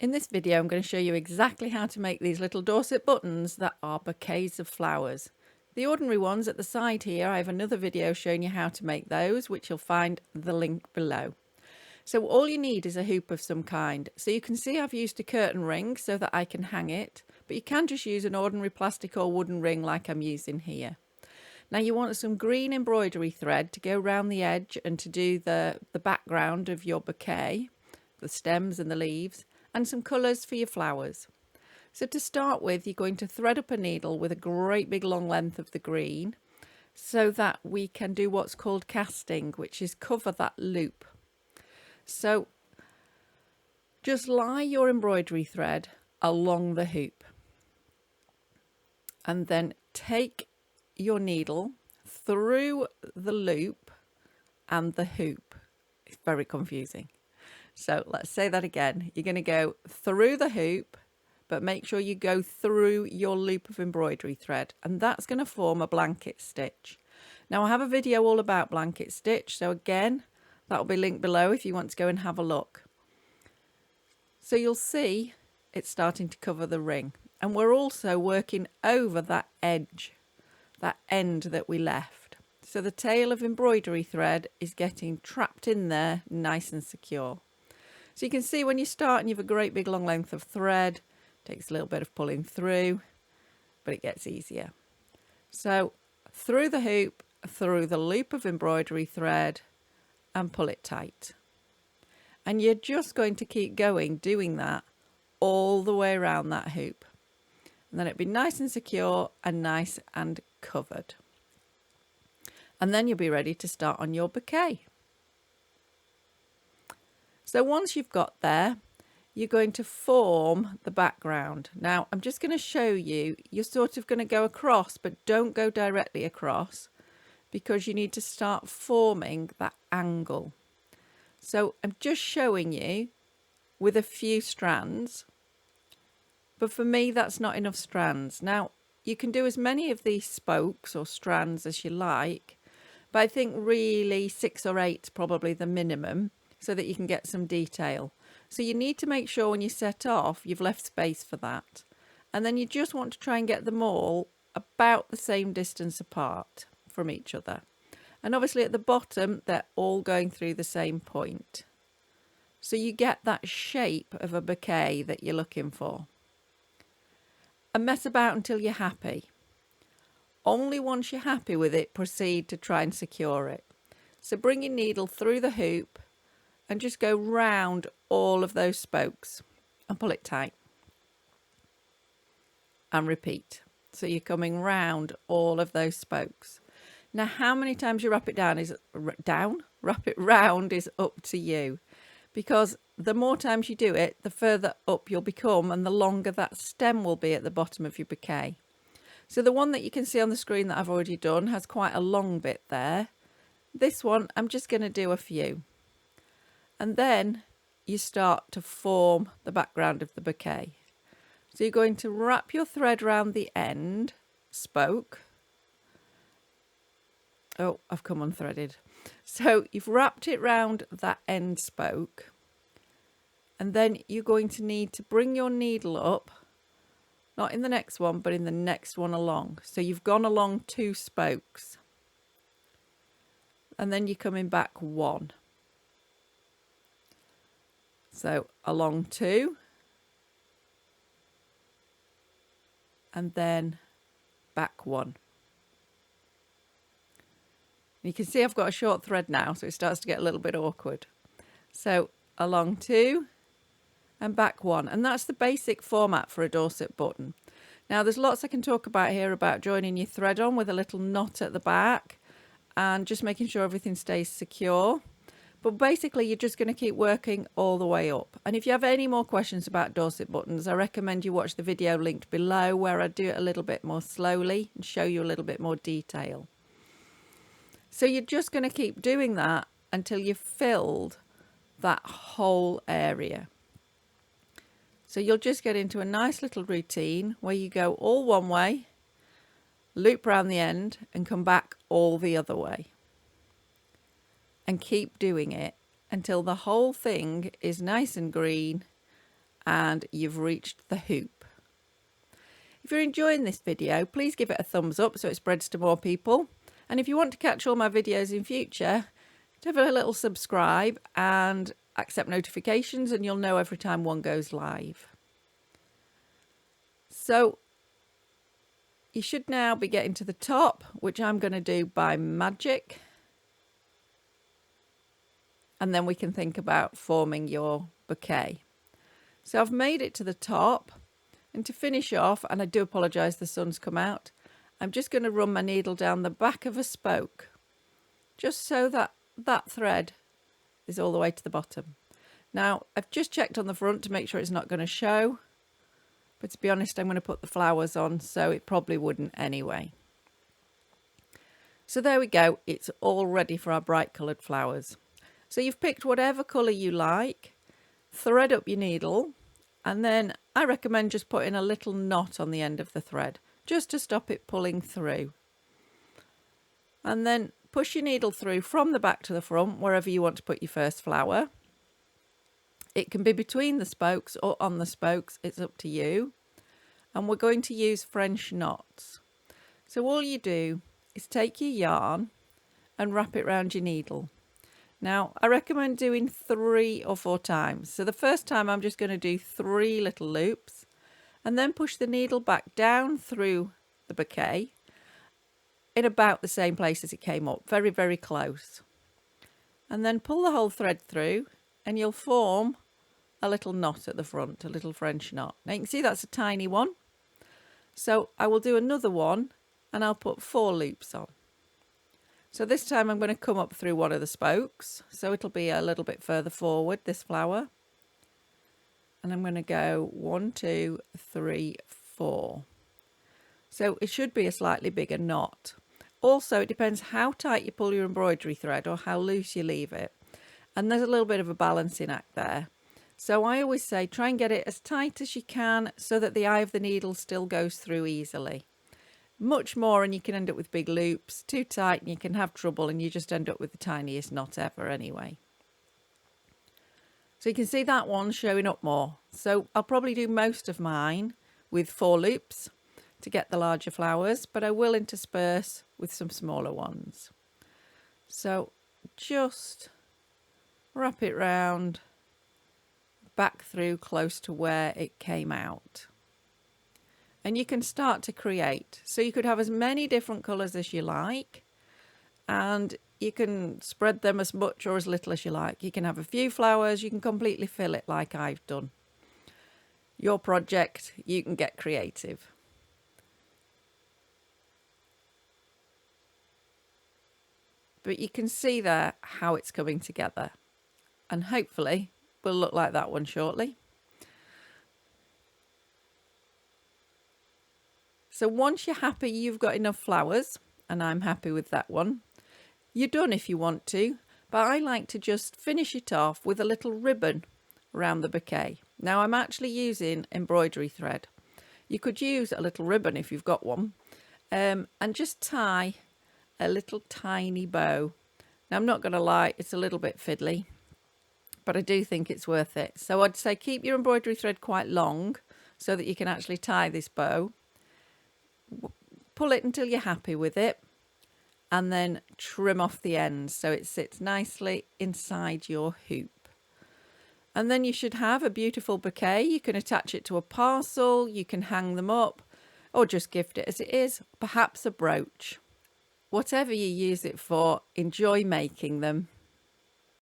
In this video, I'm going to show you exactly how to make these little Dorset buttons that are bouquets of flowers. The ordinary ones at the side here, I have another video showing you how to make those, which you'll find the link below. So all you need is a hoop of some kind. So you can see I've used a curtain ring so that I can hang it, but you can just use an ordinary plastic or wooden ring like I'm using here. Now you want some green embroidery thread to go around the edge and to do the background of your bouquet, the stems and the leaves, and some colours for your flowers. So to start with, you're going to thread up a needle with a great big long length of the green so that we can do what's called casting, which is cover that loop. So just lie your embroidery thread along the hoop and then take your needle through the loop and the hoop. It's very confusing. So let's say that again. You're going to go through the hoop, but make sure you go through your loop of embroidery thread, and that's going to form a blanket stitch. Now I have a video all about blanket stitch, so again, that'll be linked below if you want to go and have a look. So you'll see it's starting to cover the ring, and we're also working over that edge, that end that we left. So the tail of embroidery thread is getting trapped in there nice and secure. So you can see when you start and you have a great big long length of thread, it takes a little bit of pulling through, but it gets easier. So through the hoop, through the loop of embroidery thread, and pull it tight. And you're just going to keep going doing that all the way around that hoop. And then it'll be nice and secure and nice and covered. And then you'll be ready to start on your bouquet. So once you've got there, you're going to form the background. Now I'm just going to show you, you're sort of going to go across, but don't go directly across because you need to start forming that angle. So I'm just showing you with a few strands, but for me that's not enough strands. Now you can do as many of these spokes or strands as you like, but I think really 6 or 8 is probably the minimum, so that you can get some detail. So you need to make sure when you set off you've left space for that, and then you just want to try and get them all about the same distance apart from each other, and obviously at the bottom they're all going through the same point, so you get that shape of a bouquet that you're looking for. And mess about until you're happy. Only once you're happy with it, proceed to try and secure it. So bring your needle through the hoop and just go round all of those spokes and pull it tight. And repeat. So you're coming round all of those spokes. Now how many times you wrap it wrap it round is up to you, because the more times you do it, the further up you'll become and the longer that stem will be at the bottom of your bouquet. So the one that you can see on the screen that I've already done has quite a long bit there. This one I'm just going to do a few. And then you start to form the background of the bouquet. So you're going to wrap your thread around the end spoke. Oh, I've come unthreaded. So you've wrapped it round that end spoke. And then you're going to need to bring your needle up, not in the next one, but in the next one along. So you've gone along 2 spokes. And then you're coming back 1. So along 2, and then back 1. You can see I've got a short thread now, so it starts to get a little bit awkward. So along 2 and back 1, and that's the basic format for a Dorset button. Now there's lots I can talk about here about joining your thread on with a little knot at the back and just making sure everything stays secure. But basically you're just going to keep working all the way up. And if you have any more questions about Dorset buttons, I recommend you watch the video linked below where I do it a little bit more slowly and show you a little bit more detail. So you're just going to keep doing that until you've filled that whole area. So you'll just get into a nice little routine where you go all one way, loop around the end and come back all the other way. And keep doing it until the whole thing is nice and green and you've reached the hoop. If you're enjoying this video, please give it a thumbs up so it spreads to more people. And if you want to catch all my videos in future, have a little subscribe and accept notifications, and you'll know every time one goes live. So you should now be getting to the top, which I'm going to do by magic. And then we can think about forming your bouquet. So I've made it to the top, and to finish off, and I do apologise the sun's come out, I'm just going to run my needle down the back of a spoke, just so that that thread is all the way to the bottom. Now I've just checked on the front to make sure it's not going to show, but to be honest I'm going to put the flowers on, so it probably wouldn't anyway. So there we go, it's all ready for our bright coloured flowers. So you've picked whatever colour you like, thread up your needle, and then I recommend just putting a little knot on the end of the thread just to stop it pulling through. And then push your needle through from the back to the front wherever you want to put your first flower. It can be between the spokes or on the spokes, it's up to you. And we're going to use French knots. So all you do is take your yarn and wrap it around your needle. Now, I recommend doing 3 or 4 times. So the first time I'm just going to do 3 little loops and then push the needle back down through the bouquet in about the same place as it came up, very, very close. And then pull the whole thread through and you'll form a little knot at the front, a little French knot. Now you can see that's a tiny one. So I will do another one and I'll put 4 loops on. So this time I'm going to come up through one of the spokes, so it'll be a little bit further forward, this flower. And I'm going to go 1, 2, 3, 4. So it should be a slightly bigger knot. Also, it depends how tight you pull your embroidery thread or how loose you leave it. And there's a little bit of a balancing act there. So I always say try and get it as tight as you can so that the eye of the needle still goes through easily. Much more and you can end up with big loops. Too tight and you can have trouble and you just end up with the tiniest knot ever anyway. So you can see that one showing up more. So I'll probably do most of mine with 4 loops to get the larger flowers, but I will intersperse with some smaller ones. So just wrap it round, back through close to where it came out. And you can start to create. So you could have as many different colours as you like, and you can spread them as much or as little as you like. You can have a few flowers, you can completely fill it like I've done. Your project, you can get creative. But you can see there how it's coming together, and hopefully will look like that one shortly. So once you're happy you've got enough flowers, and I'm happy with that one, you're done if you want to, but I like to just finish it off with a little ribbon around the bouquet. Now I'm actually using embroidery thread. You could use a little ribbon if you've got one, and just tie a little tiny bow. Now I'm not going to lie, it's a little bit fiddly, but I do think it's worth it. So I'd say keep your embroidery thread quite long so that you can actually tie this bow. Pull it until you're happy with it and then trim off the ends so it sits nicely inside your hoop. And then you should have a beautiful bouquet. You can attach it to a parcel, you can hang them up, or just gift it as it is, perhaps a brooch. Whatever you use it for, enjoy making them.